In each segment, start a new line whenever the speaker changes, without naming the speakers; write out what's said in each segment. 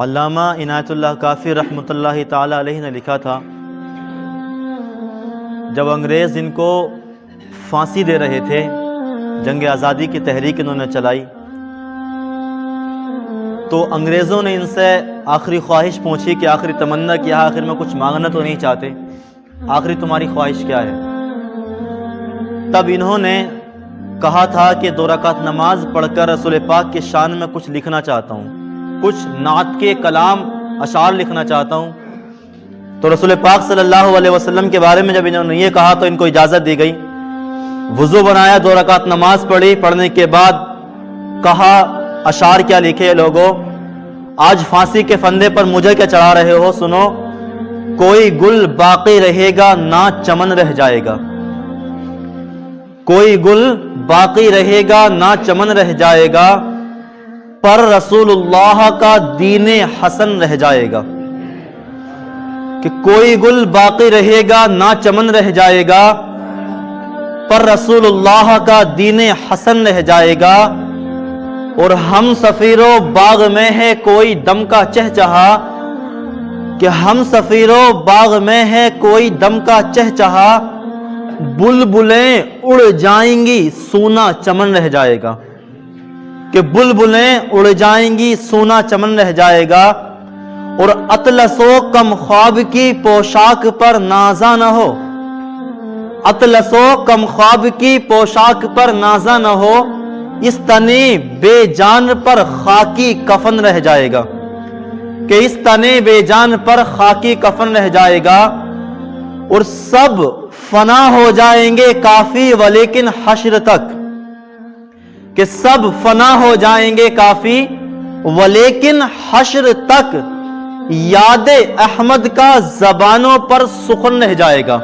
علامہ عنایت اللہ کافی رحمۃ اللہ تعالی علیہ نے لکھا تھا، جب انگریز ان کو پھانسی دے رہے تھے، جنگ آزادی کی تحریک انہوں نے چلائی، تو انگریزوں نے ان سے آخری خواہش پوچھی کہ آخری تمنا کیا، آخر میں کچھ مانگنا تو نہیں چاہتے، آخری تمہاری خواہش کیا ہے؟ تب انہوں نے کہا تھا کہ 2 رکعت نماز پڑھ کر رسول پاک کی شان میں کچھ لکھنا چاہتا ہوں، کچھ نعت کے کلام اشعار لکھنا چاہتا ہوں۔ تو رسول پاک صلی اللہ علیہ وسلم کے بارے میں جب انہوں نے یہ کہا تو ان کو اجازت دی گئی، وضو بنایا، 2 رکعت نماز پڑھی، پڑھنے کے بعد کہا اشعار کیا لکھے لوگو، آج پھانسی کے پھندے پر مجھے کیا چڑھا رہے ہو، سنو، کوئی گل باقی رہے گا نہ چمن رہ جائے گا، کوئی گل باقی رہے گا نہ چمن رہ جائے گا، پر رسول اللہ کا دین حسن رہ جائے گا، کہ کوئی گل باقی رہے گا نہ چمن رہ جائے گا، پر رسول اللہ کا دین حسن رہ جائے گا، اور ہم سفیرو باغ میں ہے کوئی دم کا چہچہا، کہ ہم سفیرو باغ میں ہے کوئی دم کا چہچہا، بلبلیں اڑ جائیں گی سونا چمن رہ جائے گا، کہ بلبلیں اڑ جائیں گی سونا چمن رہ جائے گا، اور اطلس و کم خواب کی پوشاک پر نازا نہ ہو، اطلس و کم خواب کی پوشاک پر نازا نہ ہو، اس تنے بے جان پر خاکی کفن رہ جائے گا، کہ اس تنے بے جان پر خاکی کفن رہ جائے گا، اور سب فنا ہو جائیں گے کافی ولیکن حشر تک، کہ سب فنا ہو جائیں گے کافی ولیکن حشر تک، یاد احمد کا زبانوں پر سخن رہ جائے گا،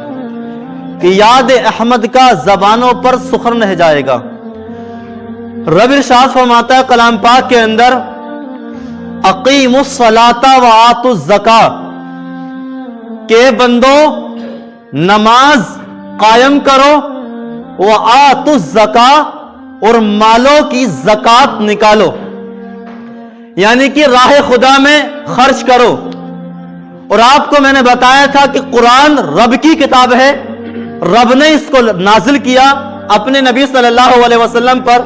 کہ یاد احمد کا زبانوں پر سخن رہ جائے گا۔ رب ارشاد فرماتا ہے کلام پاک کے اندر، اقیموا الصلاۃ وآتوا الزکاۃ، کہ بندو نماز قائم کرو، وآتوا الزکاۃ، اور مالوں کی زکوٰۃ نکالو، یعنی کہ راہ خدا میں خرچ کرو۔ اور آپ کو میں نے بتایا تھا کہ قرآن رب کی کتاب ہے، رب نے اس کو نازل کیا اپنے نبی صلی اللہ علیہ وسلم پر،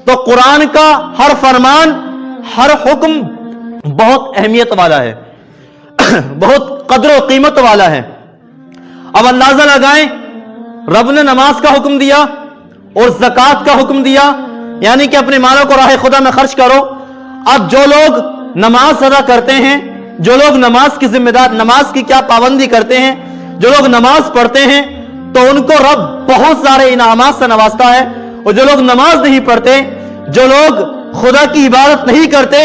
تو قرآن کا ہر فرمان، ہر حکم بہت اہمیت والا ہے، بہت قدر و قیمت والا ہے۔ اب اندازہ لگائیں، رب نے نماز کا حکم دیا اور زکوٰۃ کا حکم دیا، یعنی کہ اپنے مالوں کو راہ خدا میں خرچ کرو۔ اب جو لوگ نماز ادا کرتے ہیں، جو لوگ نماز کی ذمہ دار، نماز کی کیا پابندی کرتے ہیں، جو لوگ نماز پڑھتے ہیں، تو ان کو رب بہت سارے انعامات سے نوازتا ہے، اور جو لوگ نماز نہیں پڑھتے، جو لوگ خدا کی عبادت نہیں کرتے،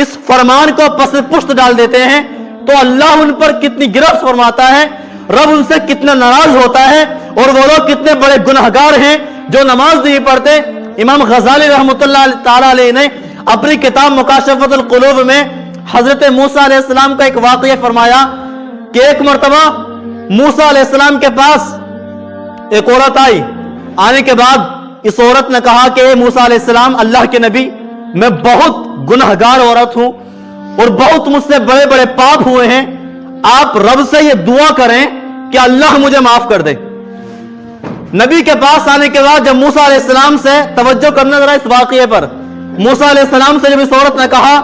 اس فرمان کو پس پشت ڈال دیتے ہیں، تو اللہ ان پر کتنی گرفت فرماتا ہے، رب ان سے کتنا ناراض ہوتا ہے، اور وہ لوگ کتنے بڑے گنہگار ہیں جو نماز نہیں پڑھتے۔ امام غزالی رحمۃ اللہ تعالی علیہ نے اپنی کتاب مکاشفۃ القلوب میں حضرت موسیٰ علیہ السلام کا ایک واقعہ فرمایا کہ ایک مرتبہ موسیٰ علیہ السلام کے پاس ایک عورت آئی، آنے کے بعد اس عورت نے کہا کہ اے موسیٰ علیہ السلام، اللہ کے نبی، میں بہت گنہگار عورت ہوں اور بہت مجھ سے بڑے بڑے پاپ ہوئے ہیں، آپ رب سے یہ دعا کریں کہ اللہ مجھے معاف کر دے۔ نبی کے پاس آنے کے بعد جب موسیٰ علیہ السلام سے توجہ کرنا ذرا اس واقعے پر، موسیٰ علیہ السلام سے جب اس عورت نے کہا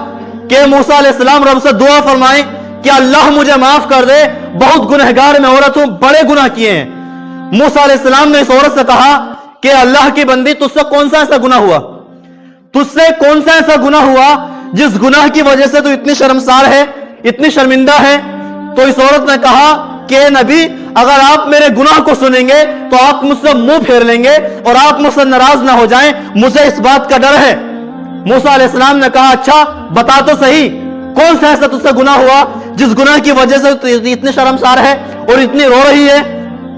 کہ موسیٰ علیہ السلام رب سے دعا فرمائیں کہ اللہ مجھے معاف کر دے، بہت گنہگار میں عورت ہوں، بڑے گناہ کیے ہیں، موسیٰ علیہ السلام نے اس عورت سے کہا کہ اللہ کی بندی، تجھ سے کون سا ایسا گناہ ہوا، تجھ سے کون سا ایسا گناہ ہوا جس گناہ کی وجہ سے تو اتنی شرمسار ہے، اتنی شرمندہ ہے؟ تو اس عورت نے کہا کہ اے نبی، اگر آپ میرے گناہ کو سنیں گے تو آپ مجھ سے منہ پھیر لیں گے اور آپ مجھ سے ناراض نہ ہو جائیں، مجھے اس بات کا ڈر ہے۔ موسیٰ علیہ السلام نے کہا اچھا بتا تو صحیح، کون سا ایسا تجھ سے گناہ ہوا جس گناہ کی وجہ سے تو اتنی شرمسار ہے اور اتنی رو رہی ہے؟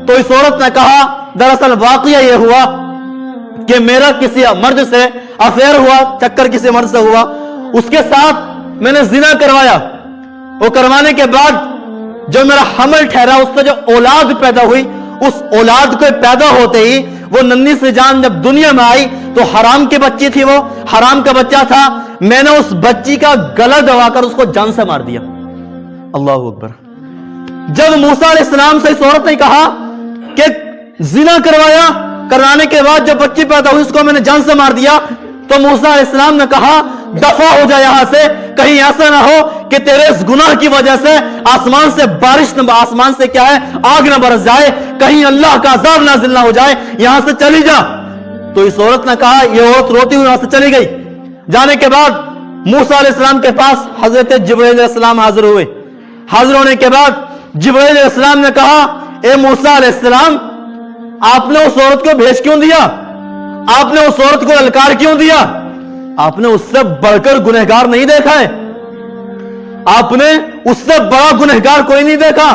تو اس عورت نے کہا دراصل واقعہ یہ ہوا کہ میرا کسی مرد سے افیئر ہوا، چکر کسی مرد سے ہوا، اس کے ساتھ میں نے زنا کروایا، وہ کروانے کے بعد جو میرا حمل ٹھہرا، اس سے جو اولاد پیدا ہوئی، اس اولاد کو پیدا ہوتے ہی وہ ننھی سی جان جب دنیا میں آئی تو حرام کی بچی تھی، وہ حرام کا بچہ تھا، میں نے اس بچی کا گلا دبا کر اس کو جان سے مار دیا. اللہ اکبر. جب موسیٰ علیہ السلام سے اس عورت نے کہا کہ زنا کروایا, کرانے کے بعد جب بچی پیدا ہوئی اس کو میں نے جان سے مار دیا, تو موسیٰ علیہ السلام نے کہا دفع ہو جائے یہاں سے, کہیں ایسا نہ ہو کہ تیرے اس گناہ کی وجہ سے آسمان سے بارش نہ, آسمان سے کیا ہے, آگ نہ برس جائے, کہیں اللہ کا عذاب نازل نہ ہو جائے, یہاں سے چلی جا. تو اس عورت نے کہا, یہ عورت روتی ہوئی یہاں سے چلی گئی. جانے کے بعد موسیٰ علیہ السلام کے پاس حضرت جبرائیل علیہ السلام حاضر ہوئے. حاضر ہونے کے بعد جبرائیل علیہ السلام نے کہا, اے موسیٰ علیہ السلام, آپ نے اس عورت کو بھیج کیوں دیا؟ آپ نے اس عورت کو للکار کیوں دیا؟ آپ نے اس سے بڑھ کر گنہگار نہیں دیکھا ہے؟ آپ نے اس سے بڑا گنہگار کوئی نہیں دیکھا؟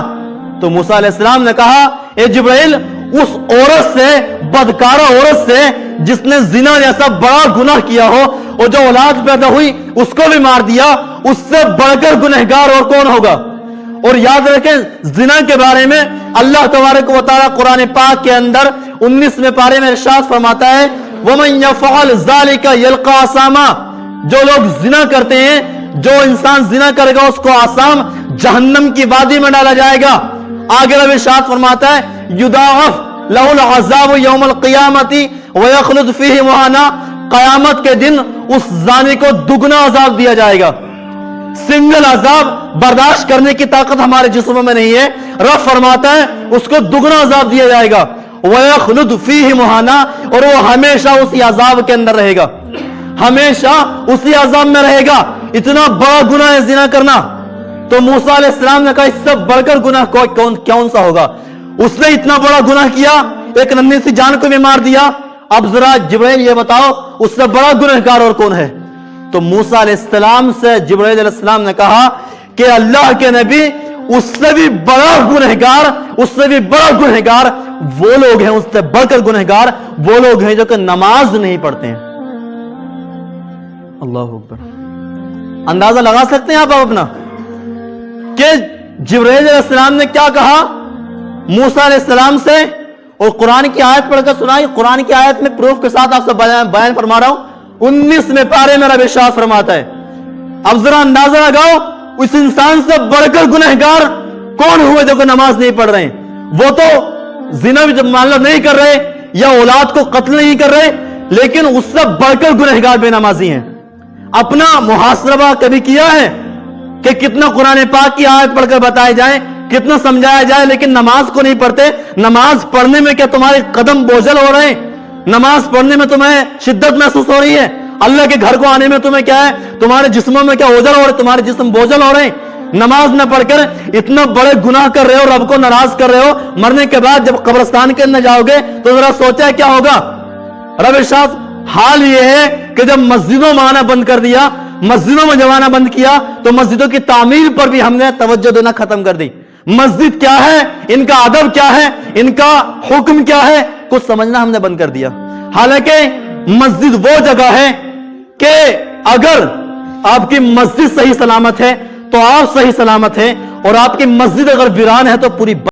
تو موسیٰ علیہ السلام نے کہا, اے جبرائیل, اس عورت سے, بدکارہ عورت سے جس نے زنا جیسا بڑا گناہ کیا ہو اور جو اولاد پیدا ہوئی اس کو بھی مار دیا, اس سے بڑھ کر گنہگار اور کون ہوگا؟ اور یاد رکھیں, زنا کے بارے میں اللہ تبارک و تعالی قرآن پاک کے اندر 19ویں پارے میں ارشاد فرماتا ہے, وَمَن يَفْعَلْ ذَلِكَ يَلْقَى عَصَامًا, جو لوگ زنا کرتے ہیں, جو انسان زنا کرے گا اس کو آسام جہنم کی وادی میں ڈالا جائے گا. آگے رب ارشاد فرماتا ہے, یُضَاعَفْ لَهُ الْعَذَابُ يَوْمَ الْقِيَامَةِ وَيَخْلُدْ فِيهِ مُهَانًا, قیامت کے دن اس زانی کو دگنا عذاب دیا جائے گا. سنگل عذاب برداشت کرنے کی طاقت ہمارے جسموں میں نہیں ہے. رب فرماتا ہے اس کو دگنا عذاب دیا جائے گا. وَيَخْلُدْ فِيهِ مُهَانًا, اور وہ ہمیشہ اسی عذاب کے اندر رہے گا, ہمیشہ اسی عذاب میں رہے گا. اتنا بڑا گناہ ہے زنا کرنا. تو موسیٰ علیہ السلام نے کہا, اس سے بڑھ کر گناہ کون سا ہوگا؟ اس نے اتنا بڑا گناہ کیا, ایک ننھی سی جان کو بھی مار دیا. اب ذرا جبرائیل یہ بتاؤ اس سے بڑا گنہگار اور کون ہے؟ تو موسیٰ علیہ السلام سے جبرائیل علیہ السلام نے کہا کہ اللہ کے نبی, اس سے بھی بڑا گنہگار, اس سے بھی بڑا گنہگار وہ لوگ ہیں, اس سے بڑھ کر گنہگار وہ لوگ ہیں جو کہ نماز نہیں پڑھتے ہیں. اللہ اکبر. اندازہ لگا سکتے ہیں آپ اپنا کہ جبرائیل علیہ السلام نے کیا کہا موسیٰ علیہ السلام سے, اور قرآن کی آیت پڑھ کر سنائی. قرآن کی آیت میں پروف کے ساتھ آپ سے بیان فرما رہا ہوں. 19ویں پارے میں رب ارشاد فرماتا ہے, اب ذرا اندازہ لگاؤ اس انسان سے بڑھ کر گنہگار کون ہوئے جو کہ نماز نہیں پڑھ رہے ہیں. وہ تو زنا بھی معاملہ نہیں کر رہے یا اولاد کو قتل نہیں کر رہے, لیکن اس سے بڑھ کر گنہگار بے نمازی ہیں. اپنا محاسبہ کبھی کیا ہے کہ کتنا قرآن پاک کی آیت پڑھ کر بتائے جائیں, کتنا سمجھایا جائے, لیکن نماز کو نہیں پڑھتے. نماز پڑھنے میں کیا تمہارے قدم بوجھل ہو رہے ہیں؟ نماز پڑھنے میں تمہیں شدت محسوس ہو رہی ہے؟ اللہ کے گھر کو آنے میں تمہیں کیا ہے, تمہارے جسموں میں کیا اوجھل ہو رہے, تمہارے جسم بوجھل ہو رہے ہیں؟ نماز نہ پڑھ کر اتنا بڑے گناہ کر رہے ہو, رب کو ناراض کر رہے ہو. مرنے کے بعد جب قبرستان کے اندر جاؤ گے تو ذرا سوچا کیا ہوگا؟ رب ارشاد حال یہ ہے کہ جب مسجدوں میں آنا بند کر دیا, مسجدوں میں جب آنا بند کیا, تو مسجدوں کی تعمیر پر بھی ہم نے توجہ دینا ختم کر دی. مسجد کیا ہے, ان کا ادب کیا ہے, ان کا حکم کیا ہے, کچھ سمجھنا ہم نے بند کر دیا. حالانکہ مسجد وہ جگہ ہے کہ اگر آپ کی مسجد صحیح سلامت ہے تو آپ صحیح سلامت ہیں, اور آپ کی مسجد اگر ویران ہے تو پوری